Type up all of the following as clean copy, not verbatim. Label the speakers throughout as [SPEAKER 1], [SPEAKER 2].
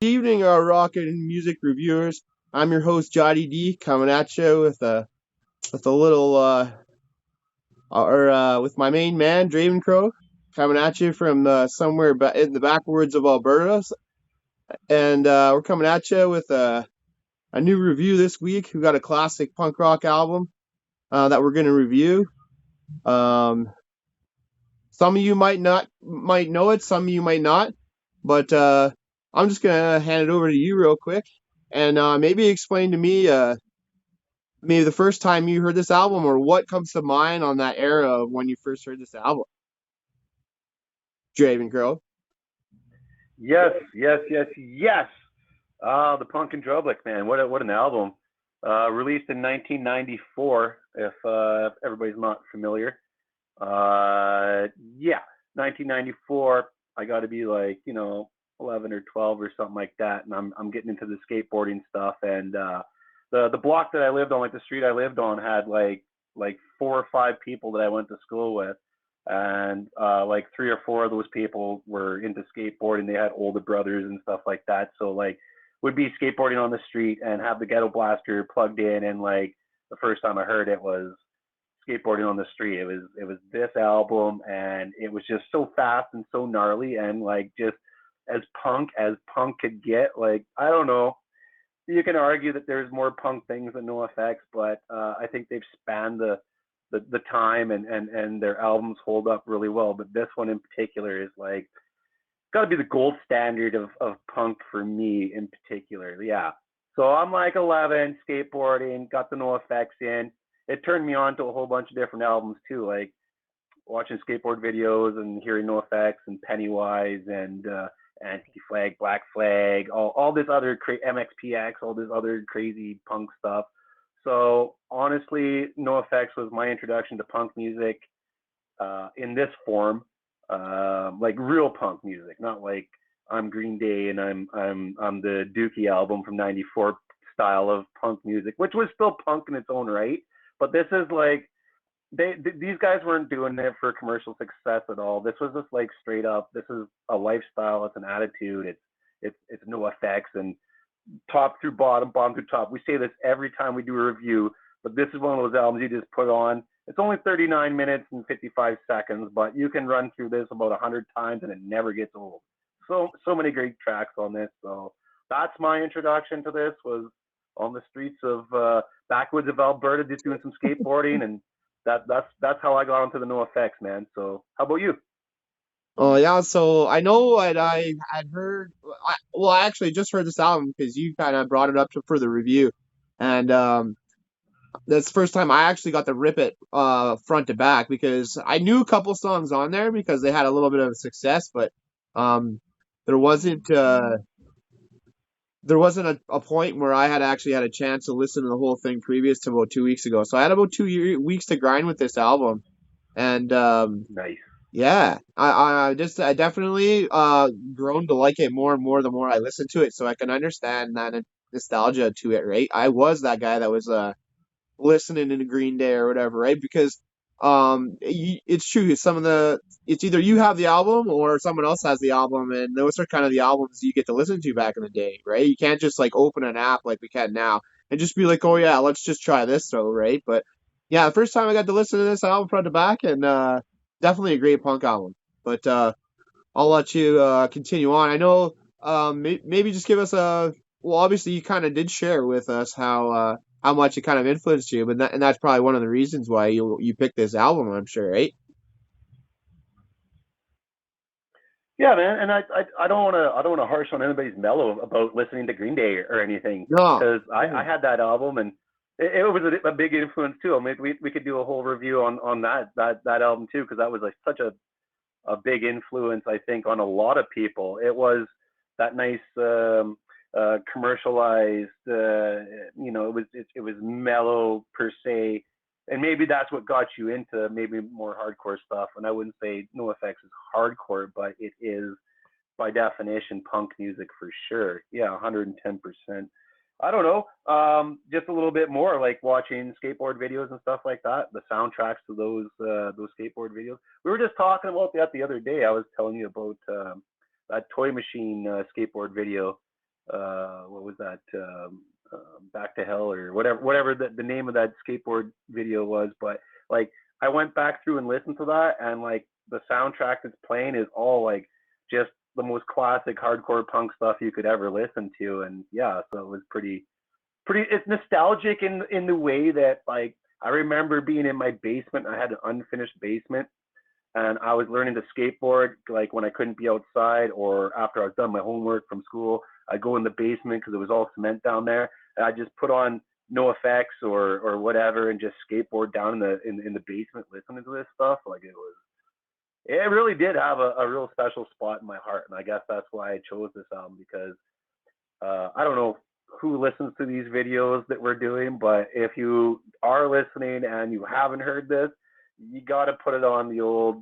[SPEAKER 1] Evening, Rockin' Music Reviewers. I'm your host, Jody D, coming at you with a little or with my main man, Draven Crow, coming at you from somewhere in the backwoods of Alberta, and we're coming at you with a new review this week. We got a classic punk rock album that we're going to review. Um, some of you might know it, some of you might not, but I'm just gonna hand it over to you real quick, and maybe explain to me maybe the first time you heard this album, or what comes to mind on that era of when you first heard this album, Draven Crow.
[SPEAKER 2] Yes, yes, yes, yes. The Punk and Drublic, man. What an album. Released in 1994, if everybody's not familiar. Yeah, 1994. I got to be like 11 or 12 or something like that, and I'm getting into the skateboarding stuff. And the block that I lived on, like the street I lived on, had like 4 or 5 people that I went to school with, and like 3 or 4 of those people were into skateboarding. They had older brothers and stuff like that, so like would be skateboarding on the street and have the ghetto blaster plugged in, and like the first time I heard it was skateboarding on the street. It was this album, and it was just so fast and so gnarly, and like just as punk could get. Like, I don't know, you can argue that there's more punk things than NoFX, but I think they've spanned the time, and their albums hold up really well. But this one in particular is like got to be the gold standard of punk for me in particular. Yeah. So I'm like 11, skateboarding, got the NoFX in. It turned me on to a whole bunch of different albums too, like watching skateboard videos and hearing NoFX and Pennywise and Anti-Flag, Black Flag, all this other MXPX, all this other crazy punk stuff. So honestly, NoFX was my introduction to punk music in this form, like real punk music, not like I'm Green Day and I'm the Dookie album from '94 style of punk music, which was still punk in its own right. But this is like these guys weren't doing it for commercial success at all. This was just like straight up. This is a lifestyle. It's an attitude. It's no effects, and top through bottom, bottom through top. We say this every time we do a review, but this is one of those albums you just put on. It's only 39 minutes and 55 seconds, but you can run through this about 100 times and it never gets old. So many great tracks on this. So that's my introduction to this, was on the streets of backwoods of Alberta, just doing some skateboarding, and that's how I got onto the NoFX, man. So how about you?
[SPEAKER 1] Oh yeah, so I know what I had heard. I actually just heard this album because you kind of brought it up for the review, and that's the first time I actually got to rip it front to back, because I knew a couple songs on there because they had a little bit of success, but um there wasn't a point where I had actually had a chance to listen to the whole thing previous to about 2 weeks ago. So I had about 2 weeks to grind with this album, and
[SPEAKER 2] Nice.
[SPEAKER 1] yeah, I definitely grown to like it more and more the more I listen to it. So I can understand that nostalgia to it, right? I was that guy that was listening to Green Day or whatever, right? Because it's true. It's either you have the album or someone else has the album, and those are kind of the albums you get to listen to back in the day, right? You can't just like open an app like we can now and just be like, oh yeah, let's just try this though, right? But yeah, the first time I got to listen to this album front to back, and definitely a great punk album. But I'll let you continue on. I know, maybe just give us a. Well, obviously, you kind of did share with us how much it kind of influenced you, but and that's probably one of the reasons why you picked this album, I'm sure, right?
[SPEAKER 2] Yeah, man, and I don't want to harsh on anybody's mellow about listening to Green Day or anything,
[SPEAKER 1] No.
[SPEAKER 2] because I
[SPEAKER 1] Mm.
[SPEAKER 2] had that album, and it was a big influence too. I mean, we could do a whole review on that album too, because that was like such a big influence, I think, on a lot of people. It was that nice commercialized, it was mellow per se, and maybe that's what got you into maybe more hardcore stuff. And I wouldn't say NoFX is hardcore, but it is by definition punk music for sure. Yeah, 110%. I don't know. Just a little bit more like watching skateboard videos and stuff like that. The soundtracks to those skateboard videos. We were just talking about that the other day. I was telling you about that Toy Machine skateboard video. what was that? Back to Hell or whatever the name of that skateboard video was. But like, I went back through and listened to that, and like the soundtrack that's playing is all like just the most classic hardcore punk stuff you could ever listen to. And yeah, so it was pretty. It's nostalgic in the way that like I remember being in my basement. I had an unfinished basement, and I was learning to skateboard like when I couldn't be outside or after I was done my homework from school. I'd go in the basement because it was all cement down there, and I just put on NoFX or whatever and just skateboard down in the basement listening to this stuff. Like it really did have a real special spot in my heart, and I guess that's why I chose this album because I don't know who listens to these videos that we're doing, but if you are listening and you haven't heard this, you got to put it on the old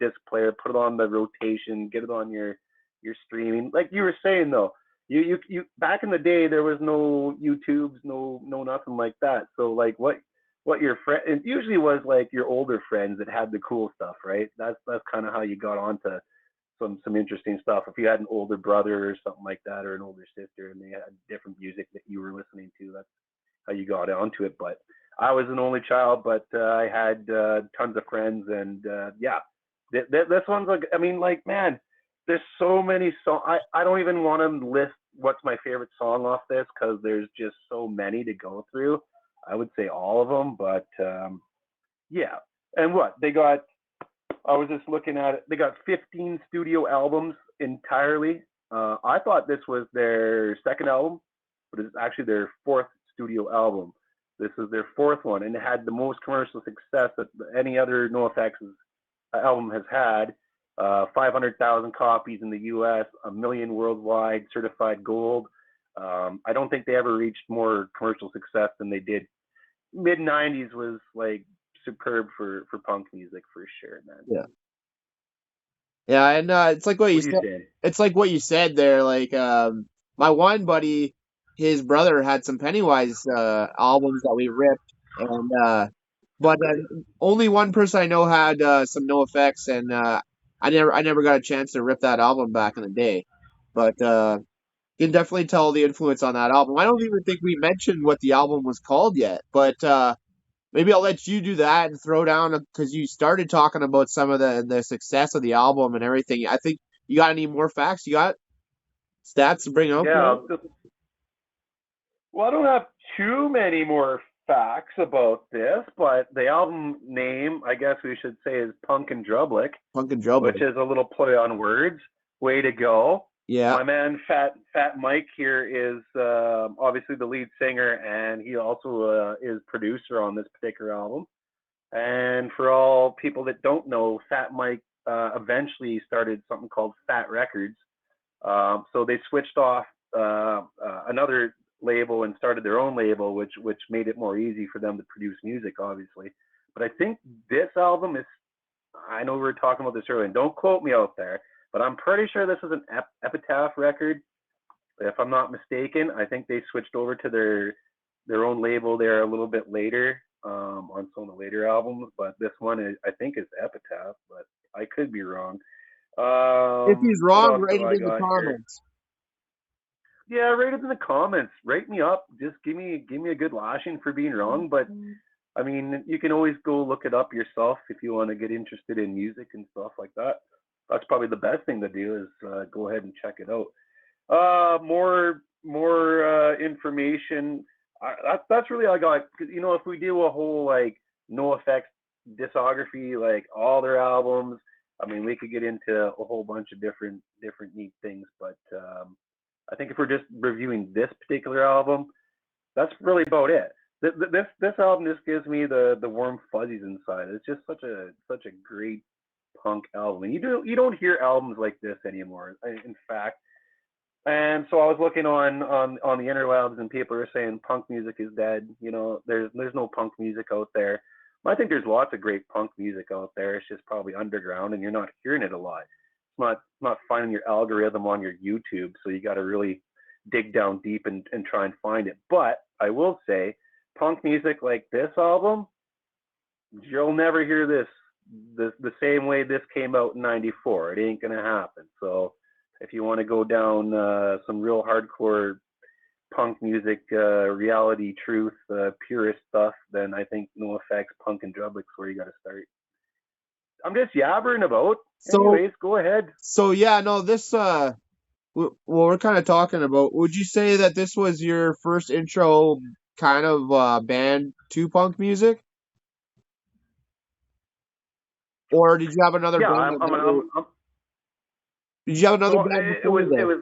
[SPEAKER 2] disc player, put it on the rotation, get it on your streaming. Like you were saying though, you back in the day there was no YouTubes, no nothing like that. So like what your friend, it usually was like your older friends that had the cool stuff, right? That's kind of how you got onto some interesting stuff. If you had an older brother or something like that, or an older sister, and they had different music that you were listening to, that's how you got onto it. But I was an only child, but I had tons of friends, and yeah, this one's like, I mean, like, man, there's so many songs. I don't even want to list what's my favorite song off this because there's just so many to go through. I would say all of them, but yeah. And what they got, I was just looking at it. They got 15 studio albums entirely. I thought this was their second album, but it's actually their fourth studio album. This is their fourth one, and it had the most commercial success that any other NoFX album has had. 500,000 copies in the U.S., a million worldwide, certified gold. I don't think they ever reached more commercial success than they did. Mid '90s was like superb for punk music for sure, man.
[SPEAKER 1] Yeah. Yeah, and it's like what you
[SPEAKER 2] What do you
[SPEAKER 1] said.
[SPEAKER 2] say?
[SPEAKER 1] It's like what you said there. Like my one buddy, his brother had some Pennywise albums that we ripped, and but only one person I know had some No Effects, and I never got a chance to rip that album back in the day. But you can definitely tell the influence on that album. I don't even think we mentioned what the album was called yet, but maybe I'll let you do that and throw down because you started talking about some of the success of the album and everything. I think you got any more facts? You got stats to bring out for
[SPEAKER 2] Yeah.
[SPEAKER 1] that?
[SPEAKER 2] Well, I don't have too many more facts about this, but the album name, I guess we should say, is Punk and Drublic,
[SPEAKER 1] Punk and
[SPEAKER 2] which
[SPEAKER 1] Drublic.
[SPEAKER 2] is a little play on words. Way to go.
[SPEAKER 1] Yeah,
[SPEAKER 2] My man Fat Mike here is obviously the lead singer, and he also is producer on this particular album. And for all people that don't know, Fat Mike eventually started something called Fat Records. So they switched off another label and started their own label, which made it more easy for them to produce music, obviously. But I think this album is. I know we were talking about this earlier, and don't quote me out there, but I'm pretty sure this is an Epitaph record, if I'm not mistaken. I think they switched over to their own label there a little bit later on some of the later albums, but this one I think is Epitaph, but I could be wrong.
[SPEAKER 1] if he's
[SPEAKER 2] What
[SPEAKER 1] wrong,
[SPEAKER 2] else
[SPEAKER 1] write
[SPEAKER 2] have
[SPEAKER 1] it
[SPEAKER 2] I
[SPEAKER 1] in the
[SPEAKER 2] got here?
[SPEAKER 1] comments.
[SPEAKER 2] Yeah, rate it in the comments. Rate me up. Just give me a good lashing for being wrong. But I mean, you can always go look it up yourself if you want to get interested in music and stuff like that. That's probably the best thing to do is go ahead and check it out. More information. That's really all I got. 'Cause, you know, if we do a whole like NoFX discography, like all their albums, I mean, we could get into a whole bunch of different neat things. But I think if we're just reviewing this particular album, that's really about it. This album just gives me the warm fuzzies inside. It's just such a great punk album, and you don't hear albums like this anymore. In fact, and so I was looking on the interwebs, and people are saying punk music is dead. You know, there's no punk music out there. I think there's lots of great punk music out there. It's just probably underground, and you're not hearing it a lot. It's not finding your algorithm on your YouTube, so you got to really dig down deep and try and find it. But I will say, punk music like this album, you'll never hear this the same way this came out in '94. It ain't gonna happen. So If you want to go down some real hardcore punk music, reality, truth, purist stuff, then I think NoFX, punk, and drublic's where you got to start. I'm just yabbering about.
[SPEAKER 1] So
[SPEAKER 2] Anyways, go ahead.
[SPEAKER 1] so yeah, no, this we're kind of talking about. Would you say that this was your first intro kind of band to punk music, or did you have another
[SPEAKER 2] Yeah,
[SPEAKER 1] band that you? Did you have another
[SPEAKER 2] well,
[SPEAKER 1] band
[SPEAKER 2] it
[SPEAKER 1] before
[SPEAKER 2] was it
[SPEAKER 1] this?
[SPEAKER 2] was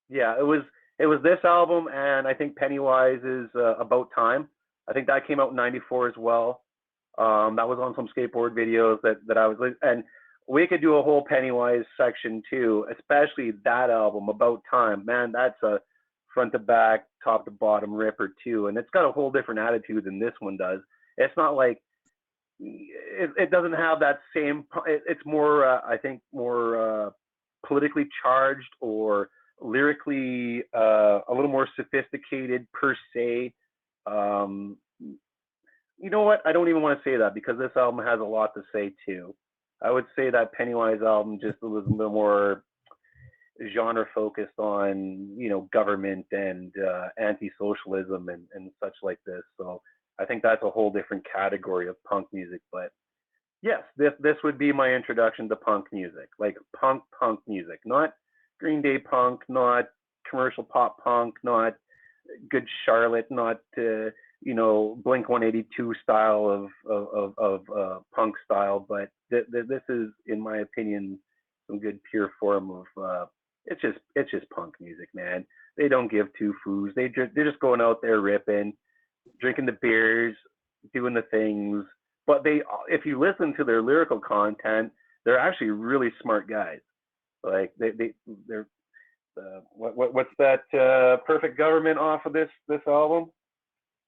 [SPEAKER 2] yeah, it was this album, and I think Pennywise is About Time. I think that came out in '94 as well. That was on some skateboard videos that I was and we could do a whole Pennywise section too, especially that album About Time. Man, that's a front to back, top to bottom ripper too, and it's got a whole different attitude than this one does. It's not like it doesn't have that same. It's more, I think, more politically charged or lyrically a little more sophisticated per se. Um, you know what? I don't even want to say that because this album has a lot to say too. I would say that Pennywise album just was a little more genre focused on government and anti-socialism and such like this. So I think that's a whole different category of punk music. But yes, this would be my introduction to punk music, like punk music, not Green Day punk, not commercial pop punk, not Good Charlotte, not Blink 182 style of punk style, but this is, in my opinion, some good pure form of it's just punk music, man. They don't give two foos. They're just going out there ripping, drinking the beers, doing the things. But if you listen to their lyrical content, they're actually really smart guys. Like they're what's that Perfect Government off of this album?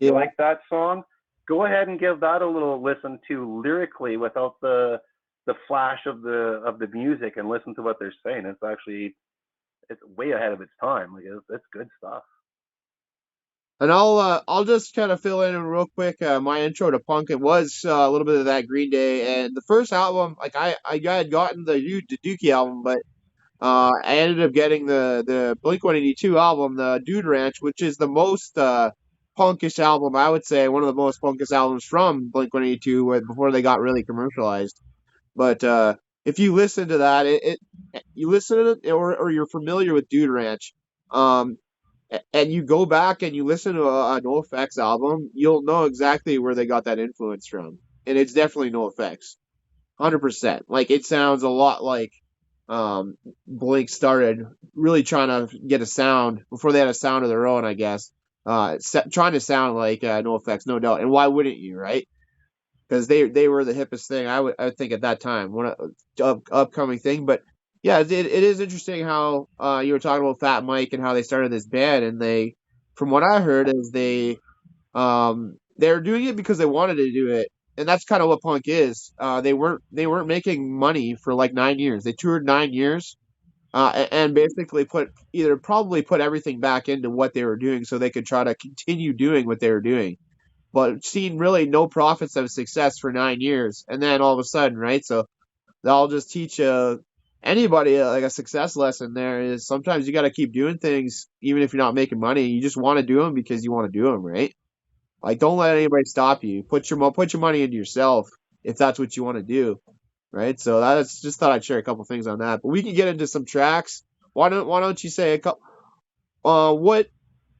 [SPEAKER 2] You
[SPEAKER 1] Yeah.
[SPEAKER 2] like that song? Go ahead and give that a little listen to lyrically without the flash of the music and listen to what they're saying. It's way ahead of its time. Like it's good stuff.
[SPEAKER 1] And I'll just kind of fill in real quick. My intro to punk, it was a little bit of that Green Day, and the first album, like I had gotten the Dookie album, but I ended up getting the Blink 182 album, the Dude Ranch, which is the most punkish album, I would say, one of the most punkish albums from Blink 182 before they got really commercialized. But if you listen to that, you listen to it, or you're familiar with Dude Ranch, um, and you go back and you listen to a NoFX album, you'll know exactly where they got that influence from, and it's definitely NoFX, 100%. Like it sounds a lot like Blink started really trying to get a sound before they had a sound of their own, I guess. Trying to sound like NoFX, no doubt. And why wouldn't you, right? Because they were the hippest thing I would think at that time, one upcoming thing. But yeah, it is interesting how you were talking about Fat Mike and how they started this band, and from what I heard, is they're doing it because they wanted to do it, and that's kind of what punk is. They weren't making money for like 9 years. They toured 9 years, and basically probably put everything back into what they were doing so they could try to continue doing what they were doing, but seen really no profits of success for 9 years, and then all of a sudden, right? So I'll just teach anybody like a success lesson. There is sometimes you got to keep doing things even if you're not making money. You just want to do them because you want to do them, right? Like don't let anybody stop you. Put your money into yourself if that's what you want to do, right? So that's just thought I'd share a couple things on that. But we can get into some tracks. Why don't you say a couple? What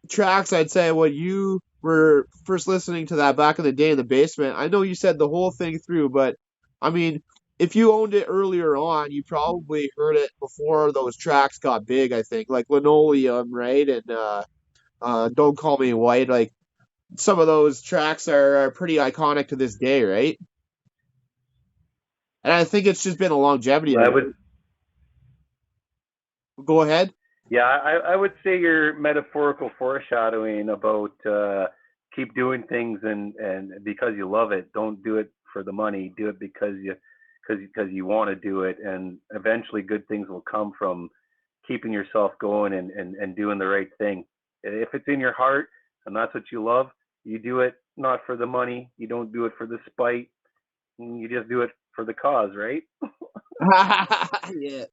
[SPEAKER 1] tracks I'd say when you were first listening to that back in the day in the basement? I know you said the whole thing through, but I mean, if you owned it earlier on, you probably heard it before those tracks got big. I think like Linoleum, right, and Don't Call Me White. Like some of those tracks are pretty iconic to this day, right? And I think it's just been a longevity of
[SPEAKER 2] I
[SPEAKER 1] it.
[SPEAKER 2] would
[SPEAKER 1] Go ahead.
[SPEAKER 2] Yeah, I would say your metaphorical foreshadowing about keep doing things and because you love it. Don't do it for the money. Do it because you want to do it, and eventually good things will come from keeping yourself going and doing the right thing. If it's in your heart and that's what you love, you do it not for the money. You don't do it for the spite. You just do it for the cause, right?
[SPEAKER 1] Yeah.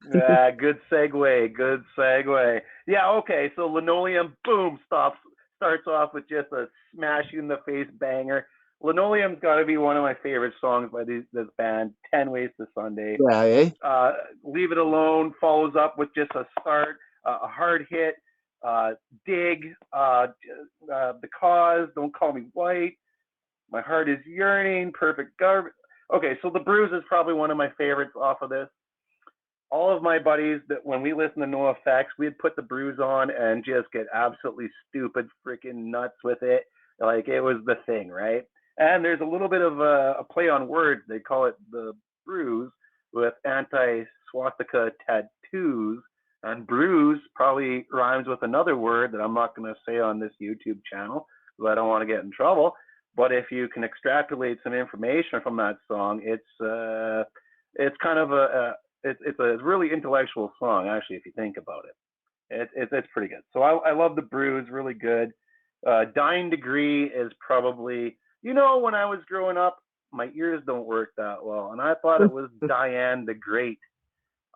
[SPEAKER 2] Yeah, good segue. Good segue. Yeah, okay. So Linoleum, boom, starts off with just a smash you in the face banger. Linoleum's got to be one of my favorite songs by this band, 10 Ways to Sunday.
[SPEAKER 1] Yeah, eh?
[SPEAKER 2] Uh, Leave It Alone follows up with just a start, a hard hit. Uh, Dig, The Cause, Don't Call Me White, My Heart Is Yearning, Perfect Garbage. Okay, so The Bruise is probably one of my favorites off of this. All of my buddies that when we listen to NoFX, we'd put The Bruise on and just get absolutely stupid, freaking nuts with it. Like it was the thing, right? And there's a little bit of a play on words. They call it The Bruise with anti swastika tattoos. And bruise probably rhymes with another word that I'm not going to say on this YouTube channel because I don't want to get in trouble. But if you can extrapolate some information from that song, it's kind of it's a really intellectual song actually if you think about it. It's pretty good. So I love The Bruise, really good. Dying Degree is probably, when I was growing up, my ears don't work that well, and I thought it was Diane the Great.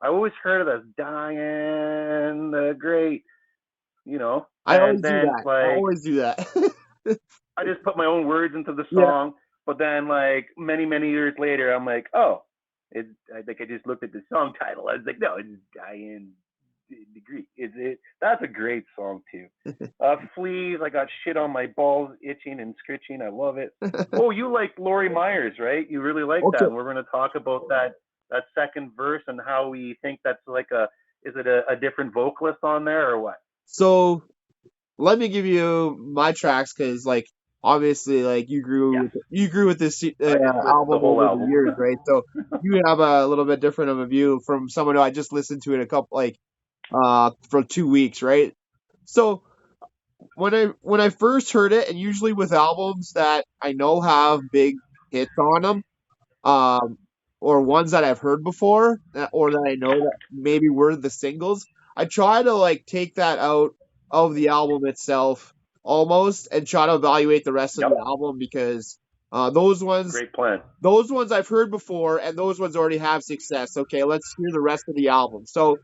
[SPEAKER 2] I always heard of this Diane the Great,
[SPEAKER 1] I
[SPEAKER 2] and
[SPEAKER 1] always do
[SPEAKER 2] then
[SPEAKER 1] that. I
[SPEAKER 2] like
[SPEAKER 1] always do that.
[SPEAKER 2] I just put my own words into the
[SPEAKER 1] Yeah.
[SPEAKER 2] song, but then like many many years later, I'm like, oh, I think I just looked at the song title. I was like, no, it's Diane Degree. That's a great song too. Fleas, I got shit on my balls itching and scritching. I love it. Oh, you like Lori Myers, right? You really like that,
[SPEAKER 1] Okay.
[SPEAKER 2] and we're going to talk about that second verse and how we think that's like is it a different vocalist on there or what?
[SPEAKER 1] So let me give you my tracks because, like, obviously, like
[SPEAKER 2] Yes,
[SPEAKER 1] you grew with this
[SPEAKER 2] I just listened to the
[SPEAKER 1] album
[SPEAKER 2] whole
[SPEAKER 1] over the
[SPEAKER 2] album.
[SPEAKER 1] years, right? So you have a little bit different of a view from someone who I just listened to it a couple like for 2 weeks, right? So when I first heard it, and usually with albums that I know have big hits on them, um, or ones that I've heard before, or that I know that maybe were the singles, I try to like take that out of the album itself almost and try to evaluate the rest of the
[SPEAKER 2] Yep,
[SPEAKER 1] album because uh, those ones
[SPEAKER 2] great plan.
[SPEAKER 1] those ones I've heard before and those ones already have success. Okay, let's hear the rest of the album. So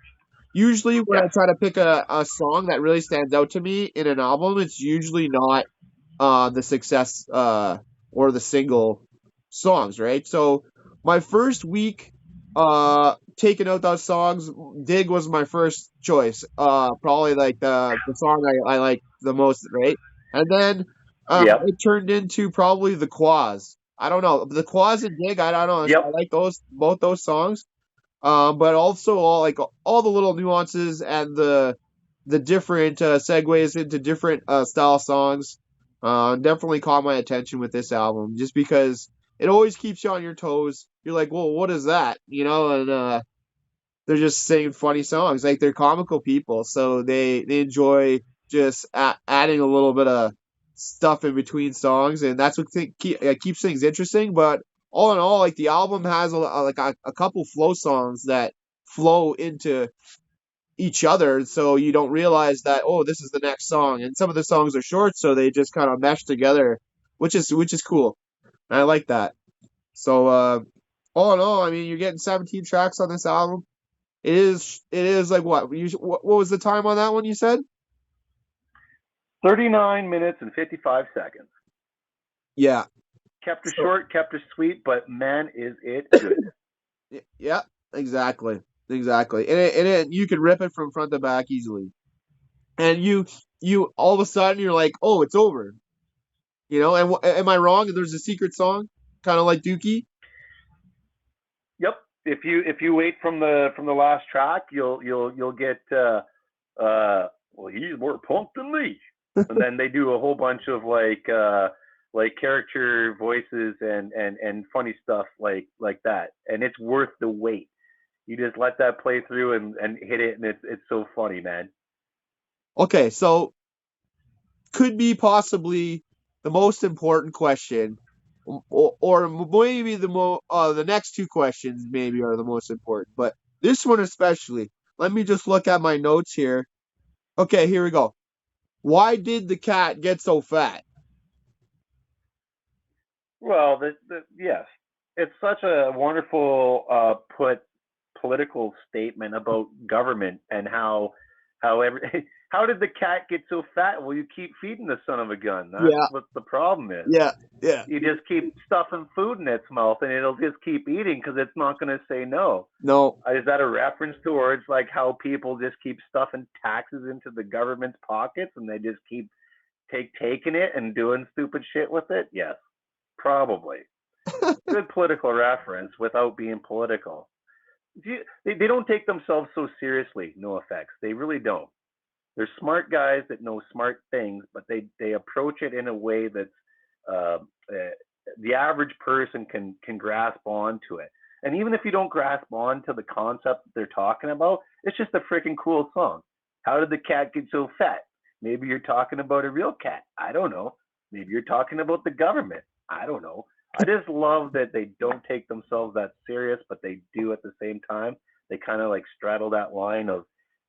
[SPEAKER 1] usually when I
[SPEAKER 2] Yes,
[SPEAKER 1] try to pick a song that really stands out to me in an album, it's usually not the success or the single songs, right? So my first week taking out those songs, Dig was my first choice. Probably like the song I like the most, right? And then
[SPEAKER 2] yep,
[SPEAKER 1] it turned into probably the Quaz. I don't know. The Quaz and Dig, I don't know. I
[SPEAKER 2] yep,
[SPEAKER 1] like both those songs. But also all the little nuances and the different segues into different style songs definitely caught my attention with this album just because it always keeps you on your toes. You're like, well, what is that? And they're just singing funny songs. Like they're comical people, so they enjoy just adding a little bit of stuff in between songs, and that's what keeps things interesting. But all in all, like the album has a couple flow songs that flow into each other, so you don't realize that this is the next song. And some of the songs are short, so they just kind of mesh together, which is cool. And I like that. So all in all, I mean, you're getting 17 tracks on this album. It is like what was the time on that one you said?
[SPEAKER 2] 39 minutes and 55 seconds.
[SPEAKER 1] Yeah.
[SPEAKER 2] Kept her
[SPEAKER 1] So
[SPEAKER 2] short, kept her sweet, but man, is it good.
[SPEAKER 1] yeah, exactly. Exactly. And you can rip it from front to back easily. And you all of a sudden you're like, "Oh, it's over." And am I wrong? There's a secret song kind of like Dookie?
[SPEAKER 2] Yep. If you wait from the last track, you'll get well, he's more punk than me, and then they do a whole bunch of like character voices and funny stuff like that, and it's worth the wait. You just let that play through and hit it, and it's so funny, man.
[SPEAKER 1] Okay, so could be possibly the most important question, or maybe the next two questions maybe are the most important, but this one especially. Let me just look at my notes here. Okay, here we go. Why did the cat get so fat?
[SPEAKER 2] Well, yes, it's such a wonderful political statement about government and how every how did the cat get so fat? Well, you keep feeding the son of a gun. That's
[SPEAKER 1] Yeah,
[SPEAKER 2] what the problem is.
[SPEAKER 1] yeah, yeah.
[SPEAKER 2] You just keep stuffing food in its mouth, and it'll just keep eating because it's not going to say no.
[SPEAKER 1] No.
[SPEAKER 2] Is that a reference towards like how people just keep stuffing taxes into the government's pockets and they just keep taking it and doing stupid shit with it? Yes, probably. Good political reference without being political. They don't take themselves so seriously. No effects. They really don't. They're smart guys that know smart things, but they approach it in a way that's uh, uh, the average person can grasp onto it. And even if you don't grasp onto the concept that they're talking about, it's just a freaking cool song. How did the cat get so fat? Maybe you're talking about a real cat. I don't know. Maybe you're talking about the government. I don't know. I just love that they don't take themselves that serious, but they do at the same time. They kind of like straddle that line of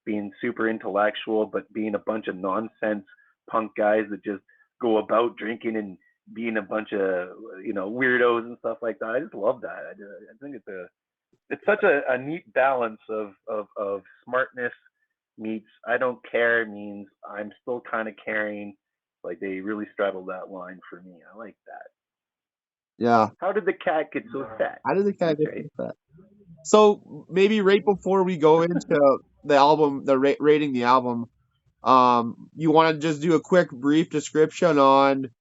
[SPEAKER 2] being super intellectual, but being a bunch of nonsense punk guys that just go about drinking and being a bunch of weirdos and stuff like that. I just love that. I think it's such a neat balance of smartness meets I don't care means I'm still kind of caring. Like they really straddle that line for me. I like that.
[SPEAKER 1] Yeah.
[SPEAKER 2] How did the cat get so fat?
[SPEAKER 1] How did the cat
[SPEAKER 2] That's
[SPEAKER 1] get
[SPEAKER 2] right.
[SPEAKER 1] so fat? So maybe right before we go into the album, rating the album, you want to just do a quick brief description on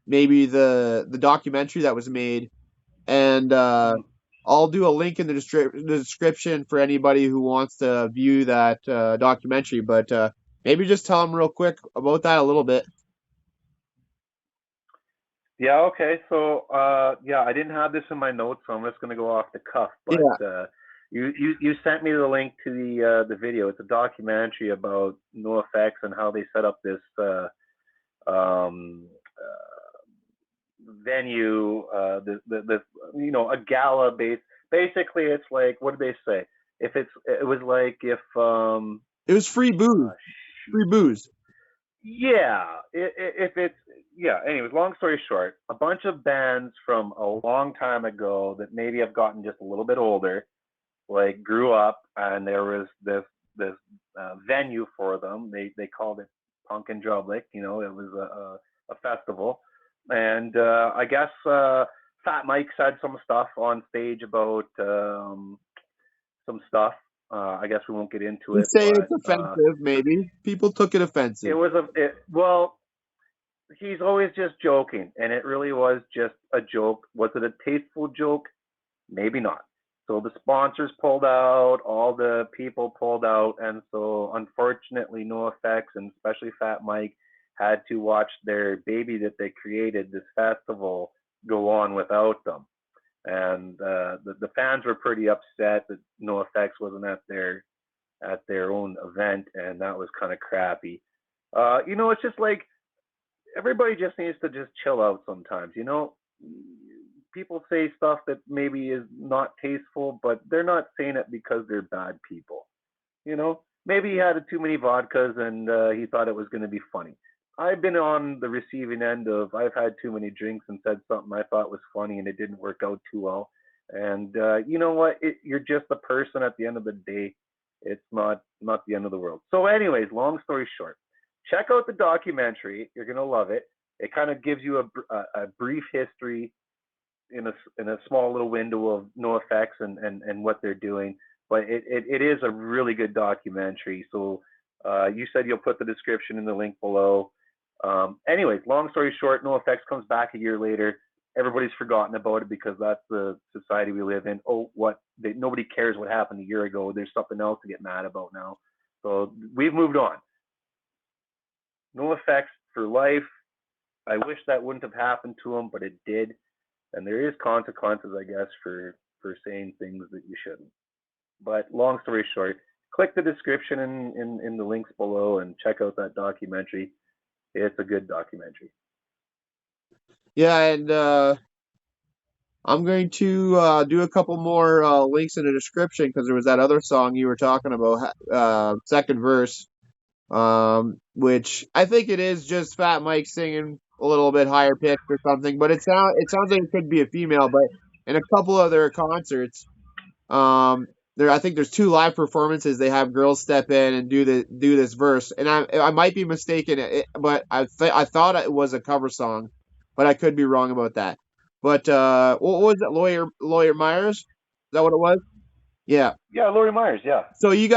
[SPEAKER 1] maybe the documentary that was made, and
[SPEAKER 2] Mm.
[SPEAKER 1] I'll do a link in the description for anybody who wants to view that documentary. But maybe just tell them real quick about that a little bit.
[SPEAKER 2] Yeah, okay. So, yeah, I didn't have this in my notes, so I'm just going to go off the cuff. But
[SPEAKER 1] Yeah,
[SPEAKER 2] you sent me the link to the video. It's a documentary about NoFX and how they set up this um, venue, the a gala base. Basically, it's like what did they say? If it was like if
[SPEAKER 1] it was free booze,
[SPEAKER 2] shoot,
[SPEAKER 1] free booze.
[SPEAKER 2] yeah, if it's yeah. Anyways, long story short, a bunch of bands from a long time ago that maybe have gotten just a little bit older, like grew up, and there was this venue for them. They called it Punk and Drublic. It was a festival, and I guess Fat Mike said some stuff on stage about some stuff. I guess we won't get into
[SPEAKER 1] You
[SPEAKER 2] it,
[SPEAKER 1] say it's
[SPEAKER 2] but
[SPEAKER 1] offensive, maybe people took it
[SPEAKER 2] it
[SPEAKER 1] offensive.
[SPEAKER 2] was well, he's always just joking, and it really was just a joke. Was it a tasteful joke? Maybe not. So the sponsors pulled out, all the people pulled out, and so unfortunately, NoFX and especially Fat Mike had to watch their baby that they created, this festival, go on without them. And the fans were pretty upset that NoFX wasn't at their own event, and that was kind of crappy. It's just like everybody just needs to just chill out sometimes. People say stuff that maybe is not tasteful, but they're not saying it because they're bad people. Maybe he had too many vodkas and he thought it was going to be funny. I've been on the receiving end of I've had too many drinks and said something I thought was funny and it didn't work out too well. And you know what? You're just a person at the end of the day. It's not the end of the world. So, anyways, long story short, check out the documentary. You're gonna love it. It kind of gives you a brief history in a small little window of NoFX and what they're doing. But it is a really good documentary. So you said you'll put the description in the link below. Anyways, long story short, NoFX comes back a year later. Everybody's forgotten about it because that's the society we live in. Oh, nobody cares what happened a year ago. There's something else to get mad about now. So we've moved on. NoFX for life. I wish that wouldn't have happened to him, but it did. And there is consequences, I guess, for saying things that you shouldn't. But long story short, click the description in the links below and check out that documentary. It's a good documentary.
[SPEAKER 1] Yeah, and I'm going to do a couple more links in the description because there was that other song you were talking about, second verse, which I think it is just Fat Mike singing a little bit higher pitched or something, but it sounds like it could be a female. But in a couple of their concerts, There, I think there's two live performances. They have girls step in and do this verse, and I might be mistaken, but I thought it was a cover song, but I could be wrong about that. But what was it, Lawyer Myers? Is that what it was? Yeah.
[SPEAKER 2] Yeah, Lori Myers. Yeah.
[SPEAKER 1] So
[SPEAKER 2] Well,
[SPEAKER 1] you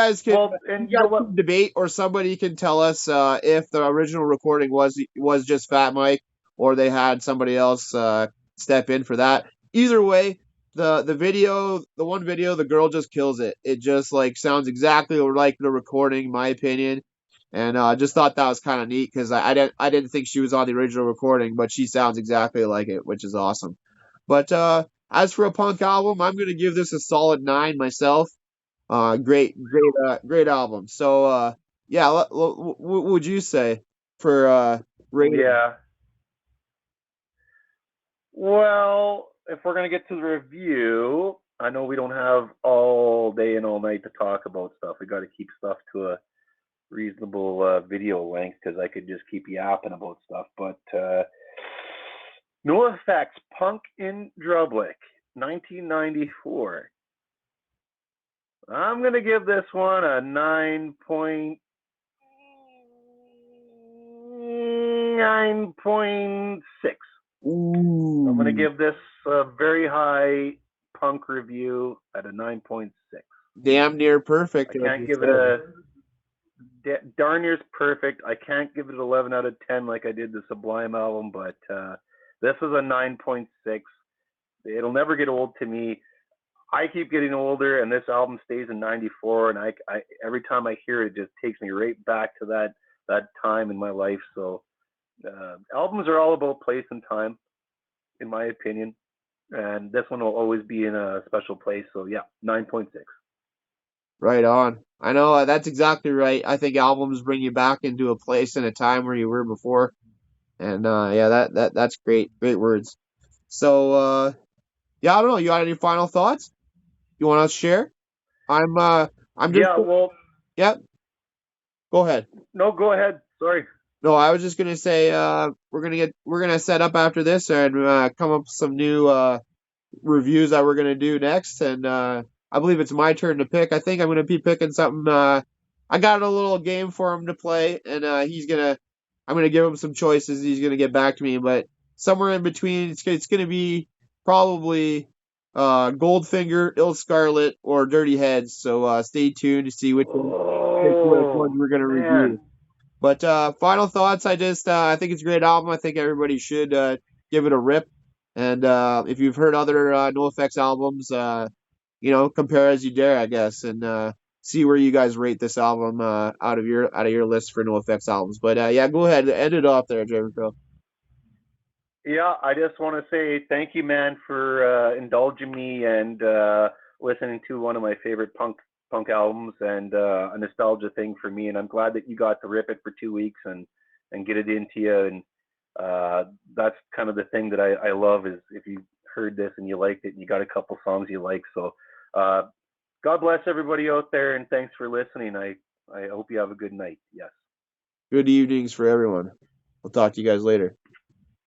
[SPEAKER 2] and you know
[SPEAKER 1] guys
[SPEAKER 2] what?
[SPEAKER 1] can debate, or somebody can tell us if the original recording was just Fat Mike, or they had somebody else step in for that. Either way, the one video, the girl just kills it. It just like sounds exactly like the recording, in my opinion. And I just thought that was kind of neat because I didn't think she was on the original recording, but she sounds exactly like it, which is awesome. But as for a punk album, I'm gonna give this a solid 9 myself. Great album. So, yeah, what would you say for rating?
[SPEAKER 2] Yeah. Well, if we're gonna get to the review, I know we don't have all day and all night to talk about stuff. We got to keep stuff to a reasonable video length because I could just keep yapping about stuff. But NoFX Punk in Drublic, 1994. I'm gonna give this one a 9.6. I'm gonna
[SPEAKER 1] Ooh,
[SPEAKER 2] give this a very high punk review at a 9.6.
[SPEAKER 1] damn near
[SPEAKER 2] I
[SPEAKER 1] perfect, as
[SPEAKER 2] can't
[SPEAKER 1] you
[SPEAKER 2] give it
[SPEAKER 1] say.
[SPEAKER 2] a darn near's perfect. I can't give it an 11 out of 10 like I did the Sublime album, but this is a 9.6. It'll never get old to me. I keep getting older, and this album stays in '94. And I every time I hear it, it just takes me right back to that time in my life. So albums are all about place and time, in my opinion. And this one will always be in a special place. So yeah, 9.6.
[SPEAKER 1] Right on. I know that's exactly right. I think albums bring you back into a place and a time where you were before, and yeah, that's great, great words. So, yeah, I don't know. You got any final thoughts you want to share? I'm uh, I'm just
[SPEAKER 2] Yeah, well,
[SPEAKER 1] yeah. Go ahead.
[SPEAKER 2] no, go ahead. Sorry.
[SPEAKER 1] No, I was just gonna say we're gonna set up after this and come up with some new reviews that we're gonna do next, and I believe it's my turn to pick. I think I'm gonna be picking something. I got a little game for him to play, and I'm gonna give him some choices. He's gonna get back to me, but somewhere in between, it's gonna be probably Goldfinger, Ill Scarlet, or Dirty Heads. So stay tuned to see which ones
[SPEAKER 2] Oh
[SPEAKER 1] we're gonna review.
[SPEAKER 2] man.
[SPEAKER 1] But final thoughts, I think it's a great album. I think everybody should give it a rip. And if you've heard other NoFX albums, compare as you dare, I guess, and see where you guys rate this album out of your list for NoFX albums. But yeah, go ahead, end it off there, Jericho.
[SPEAKER 2] Yeah, I just want to say thank you, man, for indulging me and listening to one of my favorite punk albums and a nostalgia thing for me. And I'm glad that you got to rip it for 2 weeks and get it into you. And that's kind of the thing that I love is if you heard this and you liked it and you got a couple songs you like. So uh, God bless everybody out there and thanks for listening. I hope you have a good night. Yes.
[SPEAKER 1] Good evenings for everyone. We'll talk to you guys later.